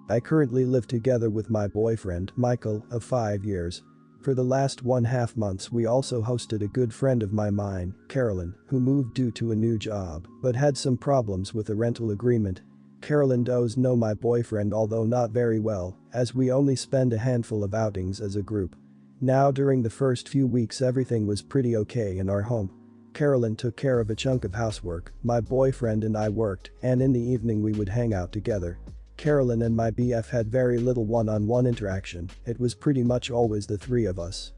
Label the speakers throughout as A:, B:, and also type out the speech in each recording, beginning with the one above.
A: I currently live together with my boyfriend, Michael, of 5 years. For the last 1.5 months we also hosted a good friend of mine, Carolyn, who moved due to a new job but had some problems with the rental agreement. Carolyn does know my boyfriend, although not very well, as we only spend a handful of outings as a group. Now during the first few weeks everything was pretty okay in our home. Carolyn took care of a chunk of housework, my boyfriend and I worked, and in the evening we would hang out together. Carolyn and my BF had very little one-on-one interaction, it was pretty much always the three of us.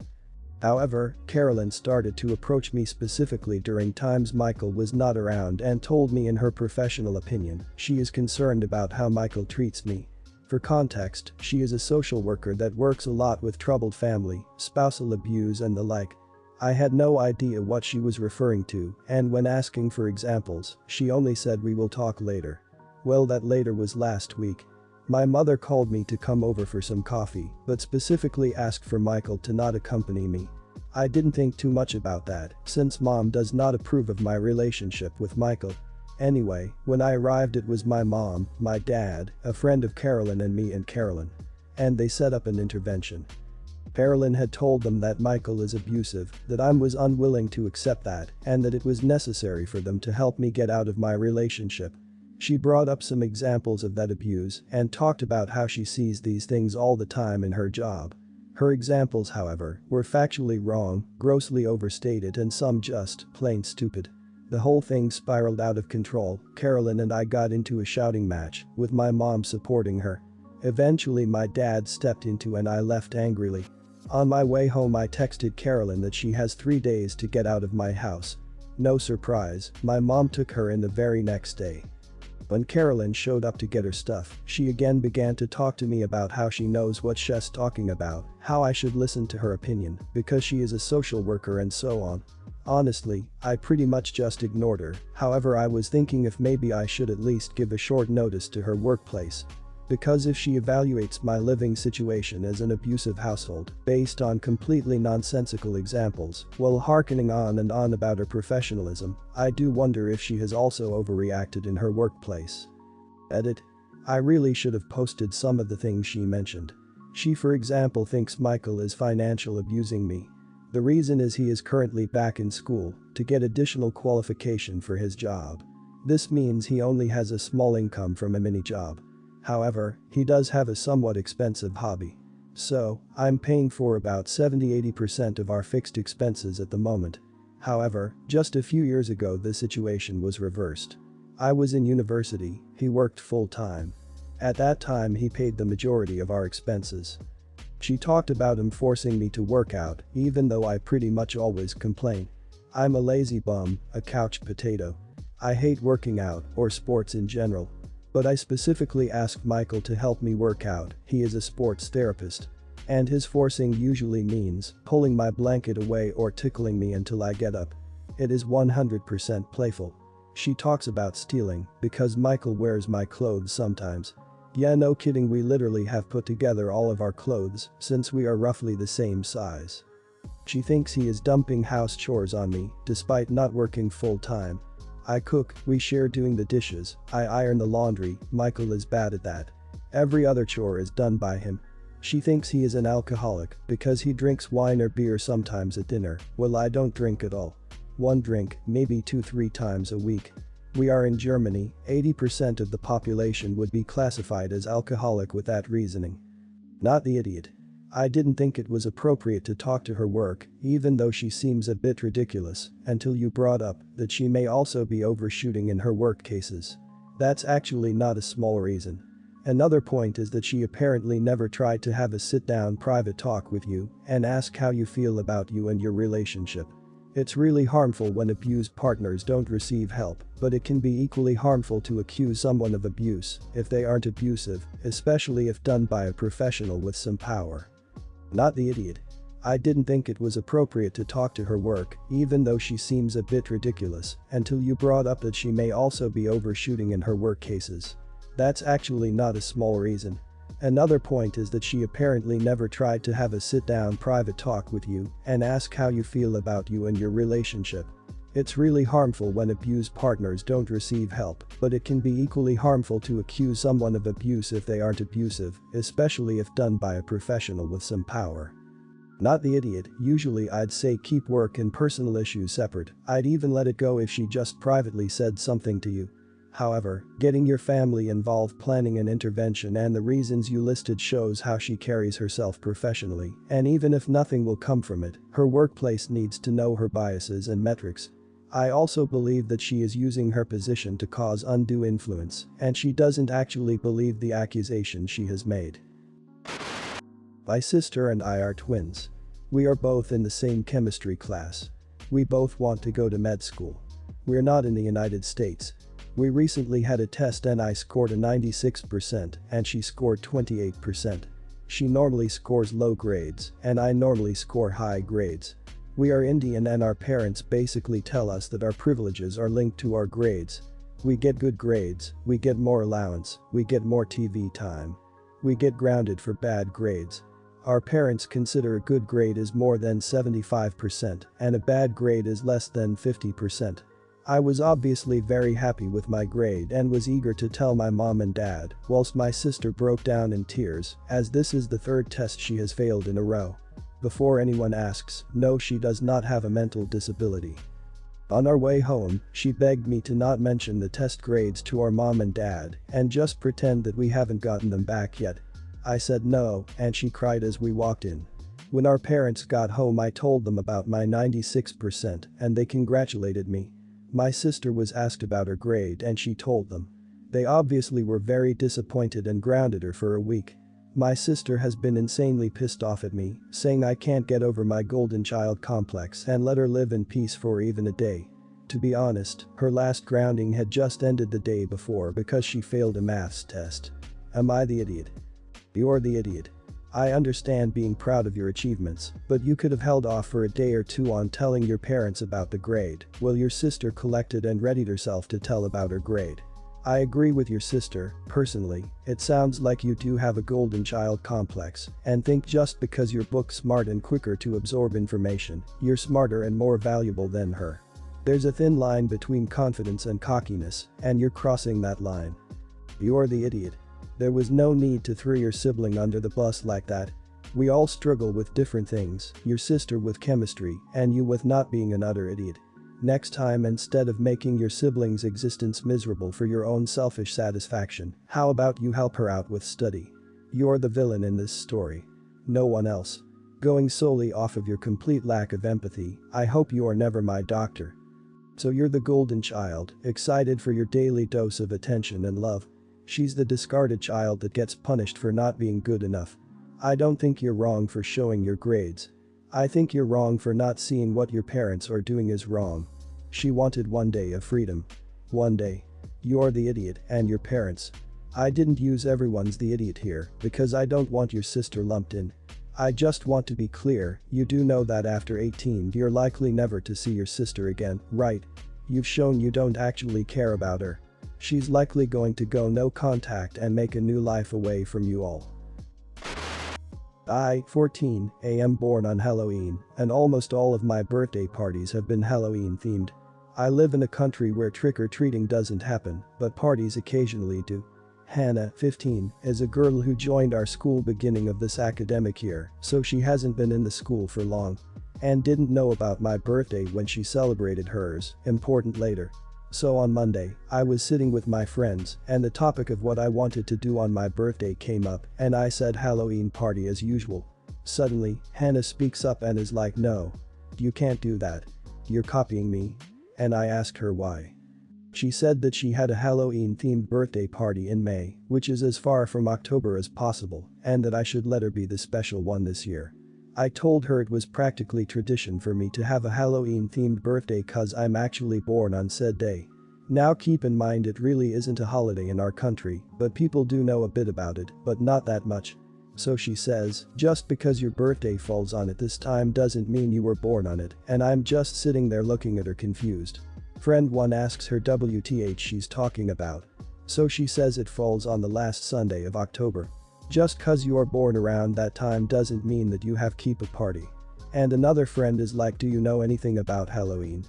A: However, Carolyn started to approach me specifically during times Michael was not around and told me in her professional opinion, she is concerned about how Michael treats me. For context, she is a social worker that works a lot with troubled family, spousal abuse and the like. I had no idea what she was referring to, and when asking for examples, she only said we will talk later. Well, that later was last week. My mother called me to come over for some coffee, but specifically asked for Michael to not accompany me. I didn't think too much about that, since mom does not approve of my relationship with Michael. Anyway, when I arrived it was my mom, my dad, a friend of Carolyn and me and Carolyn. And they set up an intervention. Carolyn had told them that Michael is abusive, that I was unwilling to accept that, and that it was necessary for them to help me get out of my relationship. She brought up some examples of that abuse and talked about how she sees these things all the time in her job. Her examples, however, were factually wrong, grossly overstated and some just plain stupid. The whole thing spiraled out of control. Carolyn and I got into a shouting match, with my mom supporting her. Eventually my dad stepped in and I left angrily. On my way home I texted Carolyn that she has 3 days to get out of my house. No surprise, my mom took her in the very next day. When Carolyn showed up to get her stuff, she again began to talk to me about how she knows what she's talking about, how I should listen to her opinion, because she is a social worker and so on. Honestly, I pretty much just ignored her, however I was thinking if maybe I should at least give a short notice to her workplace. Because if she evaluates my living situation as an abusive household, based on completely nonsensical examples, while harkening on and on about her professionalism, I do wonder if she has also overreacted in her workplace. Edit. I really should have posted some of the things she mentioned. She for example thinks Michael is financial abusing me. The reason is he is currently back in school to get additional qualification for his job. This means he only has a small income from a mini job. However, he does have a somewhat expensive hobby. So, I'm paying for about 70–80% of our fixed expenses at the moment. However, just a few years ago the situation was reversed. I was in university, he worked full-time. At that time he paid the majority of our expenses. She talked about him forcing me to work out, even though I pretty much always complain. I'm a lazy bum, a couch potato. I hate working out or sports in general. But I specifically asked Michael to help me work out, he is a sports therapist. And his forcing usually means pulling my blanket away or tickling me until I get up. It is 100% playful. She talks about stealing because Michael wears my clothes sometimes. Yeah, no kidding, we literally have put together all of our clothes since we are roughly the same size. She thinks he is dumping house chores on me despite not working full-time. I cook, we share doing the dishes, I iron the laundry, Michael is bad at that. Every other chore is done by him. She thinks he is an alcoholic because he drinks wine or beer sometimes at dinner. Well, I don't drink at all. One drink, maybe 2–3 times a week. We are in Germany, 80% of the population would be classified as alcoholic with that reasoning. Not the idiot. I didn't think it was appropriate to talk to her work, even though she seems a bit ridiculous, until you brought up that she may also be overshooting in her work cases. That's actually not a small reason. Another point is that she apparently never tried to have a sit-down private talk with you and ask how you feel about you and your relationship. It's really harmful when abused partners don't receive help, but it can be equally harmful to accuse someone of abuse if they aren't abusive, especially if done by a professional with some power. Not the idiot. I didn't think it was appropriate to talk to her work, even though she seems a bit ridiculous, until you brought up that she may also be overshooting in her work cases. That's actually not a small reason. Another point is that she apparently never tried to have a sit-down private talk with you and ask how you feel about you and your relationship. It's really harmful when abused partners don't receive help, but it can be equally harmful to accuse someone of abuse if they aren't abusive, especially if done by a professional with some power. Not the idiot. Usually I'd say keep work and personal issues separate. I'd even let it go if she just privately said something to you. However, getting your family involved, planning an intervention, and the reasons you listed shows how she carries herself professionally, and even if nothing will come from it, her workplace needs to know her biases and metrics. I also believe that she is using her position to cause undue influence, and she doesn't actually believe the accusation she has made. My sister and I are twins. We are both in the same chemistry class. We both want to go to med school. We're not in the United States. We recently had a test and I scored a 96% and she scored 28%. She normally scores low grades and I normally score high grades. We are Indian and our parents basically tell us that our privileges are linked to our grades. We get good grades, we get more allowance, we get more TV time. We get grounded for bad grades. Our parents consider a good grade is more than 75% and a bad grade is less than 50%. I was obviously very happy with my grade and was eager to tell my mom and dad, whilst my sister broke down in tears, as this is the third test she has failed in a row. Before anyone asks, no, she does not have a mental disability. On our way home, she begged me to not mention the test grades to our mom and dad and just pretend that we haven't gotten them back yet. I said no, and she cried as we walked in. When our parents got home I told them about my 96% and they congratulated me. My sister was asked about her grade and she told them. They obviously were very disappointed and grounded her for a week. My sister has been insanely pissed off at me, saying I can't get over my golden child complex and let her live in peace for even a day. To be honest, her last grounding had just ended the day before because she failed a maths test. Am I the idiot? You're the idiot. I understand being proud of your achievements, but you could have held off for a day or two on telling your parents about the grade, while your sister collected and readied herself to tell about her grade. I agree with your sister. Personally, it sounds like you do have a golden child complex and think just because you're book smart and quicker to absorb information, you're smarter and more valuable than her. There's a thin line between confidence and cockiness, and you're crossing that line. You're the idiot. There was no need to throw your sibling under the bus like that. We all struggle with different things, your sister with chemistry and you with not being an utter idiot. Next time, instead of making your sibling's existence miserable for your own selfish satisfaction, how about you help her out with study? You're the villain in this story. No one else. Going solely off of your complete lack of empathy, I hope you are never my doctor. So you're the golden child, excited for your daily dose of attention and love. She's the discarded child that gets punished for not being good enough. I don't think you're wrong for showing your grades. I think you're wrong for not seeing what your parents are doing is wrong. She wanted one day of freedom. One day. You're the idiot and your parents. I didn't use everyone's the idiot here because I don't want your sister lumped in. I just want to be clear, you do know that after 18 you're likely never to see your sister again, right? You've shown you don't actually care about her. She's likely going to go no contact and make a new life away from you all. I, 14, am born on Halloween, and almost all of my birthday parties have been Halloween themed. I live in a country where trick-or-treating doesn't happen, but parties occasionally do. Hannah, 15, is a girl who joined our school beginning of this academic year, so she hasn't been in the school for long. And didn't know about my birthday when she celebrated hers, important later. So on Monday, I was sitting with my friends and the topic of what I wanted to do on my birthday came up and I said Halloween party as usual. Suddenly, Hannah speaks up and is like, no. You can't do that. You're copying me. And I asked her why. She said that she had a Halloween-themed birthday party in May, which is as far from October as possible, and that I should let her be the special one this year. I told her it was practically tradition for me to have a Halloween-themed birthday cause I'm actually born on said day. Now keep in mind it really isn't a holiday in our country, but people do know a bit about it, but not that much. So she says, just because your birthday falls on it this time doesn't mean you were born on it, and I'm just sitting there looking at her confused. Friend 1 asks her WTH she's talking about. So she says it falls on the last Sunday of October. Just cause you are born around that time doesn't mean that you have keep a party. And another friend is like, do you know anything about Halloween?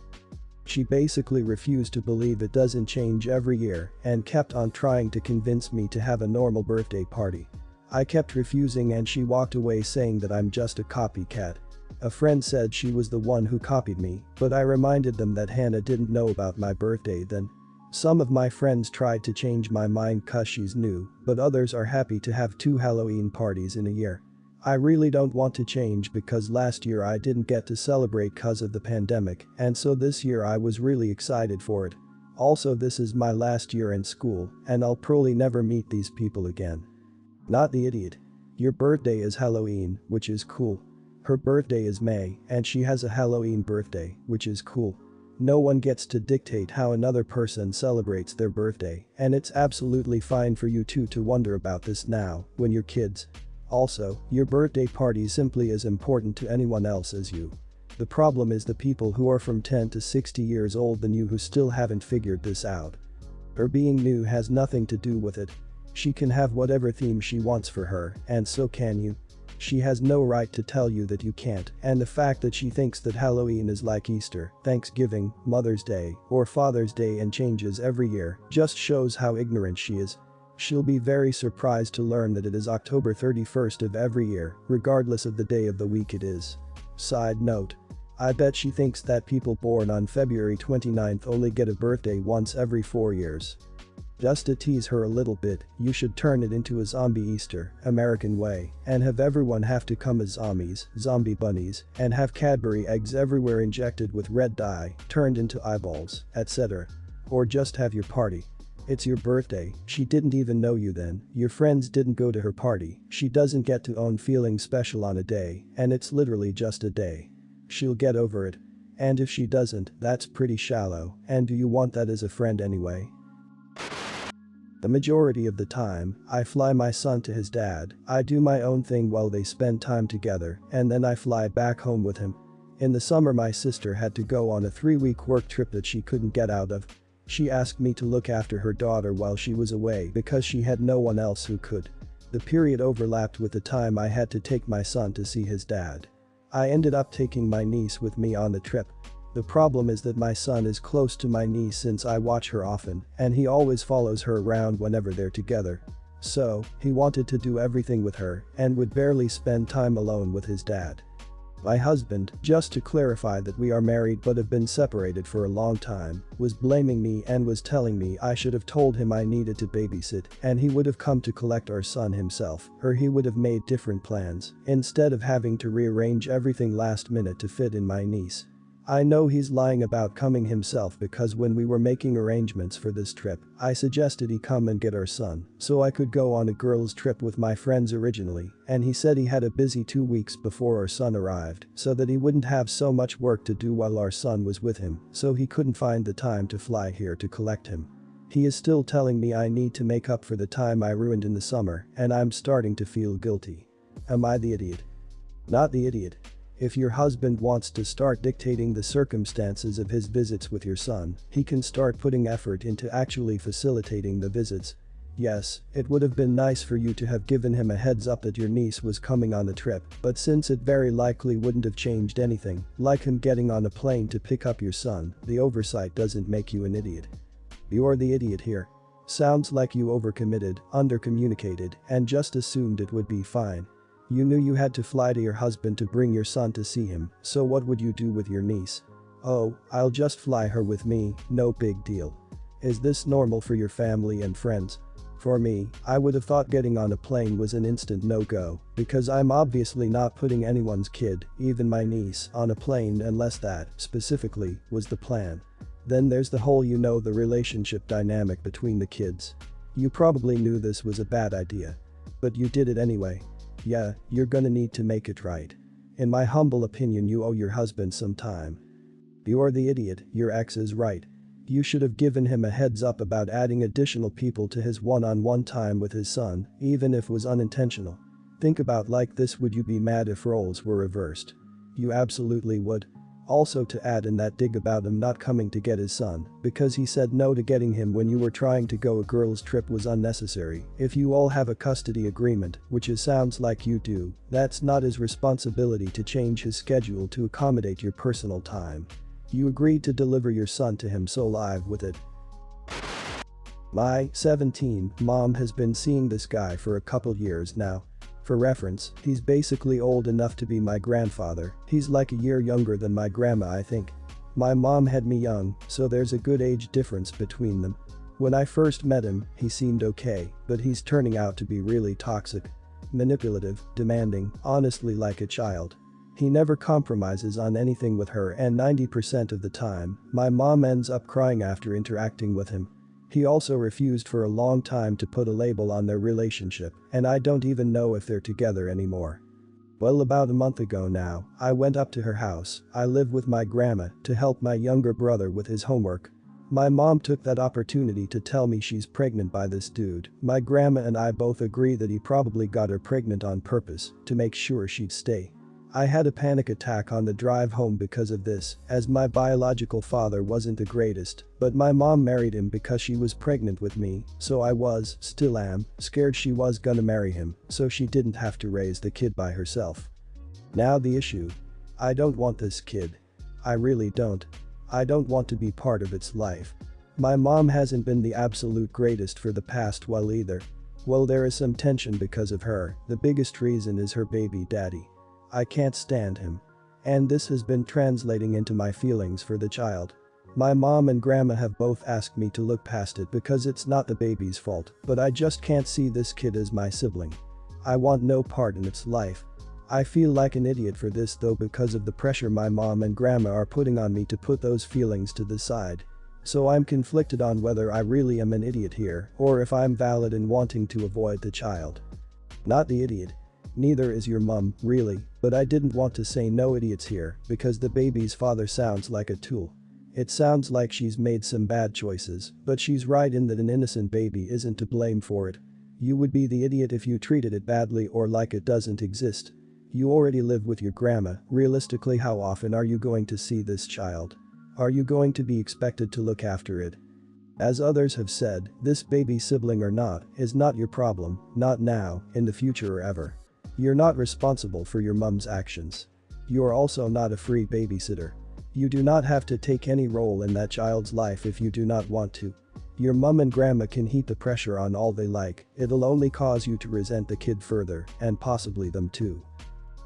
A: She basically refused to believe it doesn't change every year and kept on trying to convince me to have a normal birthday party. I kept refusing and she walked away saying that I'm just a copycat. A friend said she was the one who copied me, but I reminded them that Hannah didn't know about my birthday then. Some of my friends tried to change my mind cause she's new, but others are happy to have 2 Halloween parties in a year. I really don't want to change because last year I didn't get to celebrate cause of the pandemic, and so this year I was really excited for it. Also, this is my last year in school, and I'll probably never meet these people again. Not the idiot. Your birthday is Halloween, which is cool. Her birthday is May, and she has a Halloween birthday, which is cool. No one gets to dictate how another person celebrates their birthday, and it's absolutely fine for you two to wonder about this now, when you're kids. Also, your birthday party simply as important to anyone else as you. The problem is the people who are from 10 to 60 years old than you who still haven't figured this out. Her being new has nothing to do with it. She can have whatever theme she wants for her, and so can you. She has no right to tell you that you can't, and the fact that she thinks that Halloween is like Easter, Thanksgiving, Mother's Day, or Father's Day and changes every year just shows how ignorant she is. She'll be very surprised to learn that it is October 31st of every year, regardless of the day of the week it is. Side note. I bet she thinks that people born on February 29th only get a birthday once every 4 years. Just to tease her a little bit, you should turn it into a zombie Easter, American way, and have everyone have to come as zombies, zombie bunnies, and have Cadbury eggs everywhere injected with red dye, turned into eyeballs, etc. Or just have your party. It's your birthday, she didn't even know you then, your friends didn't go to her party, she doesn't get to own feeling special on a day, and it's literally just a day. She'll get over it. And if she doesn't, that's pretty shallow, and do you want that as a friend anyway? The majority of the time, I fly my son to his dad, I do my own thing while they spend time together, and then I fly back home with him. In the summer my sister had to go on a 3-week work trip that she couldn't get out of. She asked me to look after her daughter while she was away because she had no one else who could. The period overlapped with the time I had to take my son to see his dad. I ended up taking my niece with me on the trip. The problem is that my son is close to my niece since I watch her often, and he always follows her around whenever they're together. So, he wanted to do everything with her and would barely spend time alone with his dad. My husband, just to clarify that we are married but have been separated for a long time, was blaming me and was telling me I should have told him I needed to babysit and he would have come to collect our son himself, or he would have made different plans, instead of having to rearrange everything last minute to fit in my niece. I know he's lying about coming himself because when we were making arrangements for this trip, I suggested he come and get our son so I could go on a girls' trip with my friends originally, and he said he had a busy 2 weeks before our son arrived so that he wouldn't have so much work to do while our son was with him, so he couldn't find the time to fly here to collect him. He is still telling me I need to make up for the time I ruined in the summer, and I'm starting to feel guilty. Am I the idiot? Not the idiot. If your husband wants to start dictating the circumstances of his visits with your son, he can start putting effort into actually facilitating the visits. Yes, it would have been nice for you to have given him a heads up that your niece was coming on the trip, but since it very likely wouldn't have changed anything, like him getting on a plane to pick up your son, the oversight doesn't make you an idiot. You're the idiot here. Sounds like you overcommitted, undercommunicated, and just assumed it would be fine. You knew you had to fly to your husband to bring your son to see him, so what would you do with your niece? Oh, I'll just fly her with me, no big deal. Is this normal for your family and friends? For me, I would have thought getting on a plane was an instant no-go, because I'm obviously not putting anyone's kid, even my niece, on a plane unless that, specifically, was the plan. Then there's the whole the relationship dynamic between the kids. You probably knew this was a bad idea. But you did it anyway. Yeah, you're gonna need to make it right. In my humble opinion, you owe your husband some time. You're the idiot, your ex is right. You should have given him a heads up about adding additional people to his one-on-one time with his son, even if it was unintentional. Think about like this: would you be mad if roles were reversed? You absolutely would. Also, to add in that dig about him not coming to get his son because he said no to getting him when you were trying to go a girls' trip was unnecessary. If you all have a custody agreement, which it sounds like you do, that's not his responsibility to change his schedule to accommodate your personal time. You agreed to deliver your son to him, so live with it. My 17 mom has been seeing this guy for a couple years now. For reference, he's basically old enough to be my grandfather. He's like a year younger than my grandma, I think. My mom had me young, so there's a good age difference between them. When I first met him, he seemed okay, but he's turning out to be really toxic. Manipulative, demanding, honestly like a child. He never compromises on anything with her, and 90% of the time, my mom ends up crying after interacting with him. He also refused for a long time to put a label on their relationship, and I don't even know if they're together anymore. Well, about a month ago now, I went up to her house. I live with my grandma to help my younger brother with his homework. My mom took that opportunity to tell me she's pregnant by this dude. My grandma and I both agree that he probably got her pregnant on purpose to make sure she'd stay. I had a panic attack on the drive home because of this, as my biological father wasn't the greatest, but my mom married him because she was pregnant with me, so I still am, scared she was gonna marry him, so she didn't have to raise the kid by herself. Now the issue. I don't want this kid. I really don't. I don't want to be part of its life. My mom hasn't been the absolute greatest for the past while either. Well, there is some tension because of her. The biggest reason is her baby daddy. I can't stand him. And this has been translating into my feelings for the child. My mom and grandma have both asked me to look past it because it's not the baby's fault, but I just can't see this kid as my sibling. I want no part in its life. I feel like an idiot for this though, because of the pressure my mom and grandma are putting on me to put those feelings to the side. So I'm conflicted on whether I really am an idiot here or if I'm valid in wanting to avoid the child. Not the idiot. Neither is your mum, really, but I didn't want to say no idiots here because the baby's father sounds like a tool. It sounds like she's made some bad choices, but she's right in that an innocent baby isn't to blame for it. You would be the idiot if you treated it badly or like it doesn't exist. You already live with your grandma. Realistically, how often are you going to see this child? Are you going to be expected to look after it? As others have said, this baby, sibling or not, is not your problem, not now, in the future or ever. You're not responsible for your mum's actions. You're also not a free babysitter. You do not have to take any role in that child's life if you do not want to. Your mum and grandma can heap the pressure on all they like, it'll only cause you to resent the kid further, and possibly them too.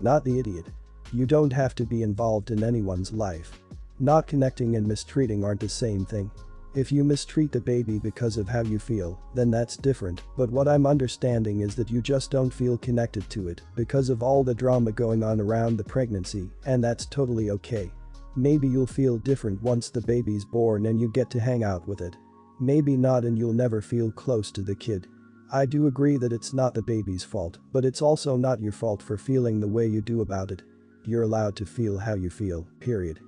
A: Not the idiot. You don't have to be involved in anyone's life. Not connecting and mistreating aren't the same thing. If you mistreat the baby because of how you feel, then that's different, but what I'm understanding is that you just don't feel connected to it because of all the drama going on around the pregnancy, and that's totally okay. Maybe you'll feel different once the baby's born and you get to hang out with it. Maybe not, and you'll never feel close to the kid. I do agree that it's not the baby's fault, but it's also not your fault for feeling the way you do about it. You're allowed to feel how you feel, period.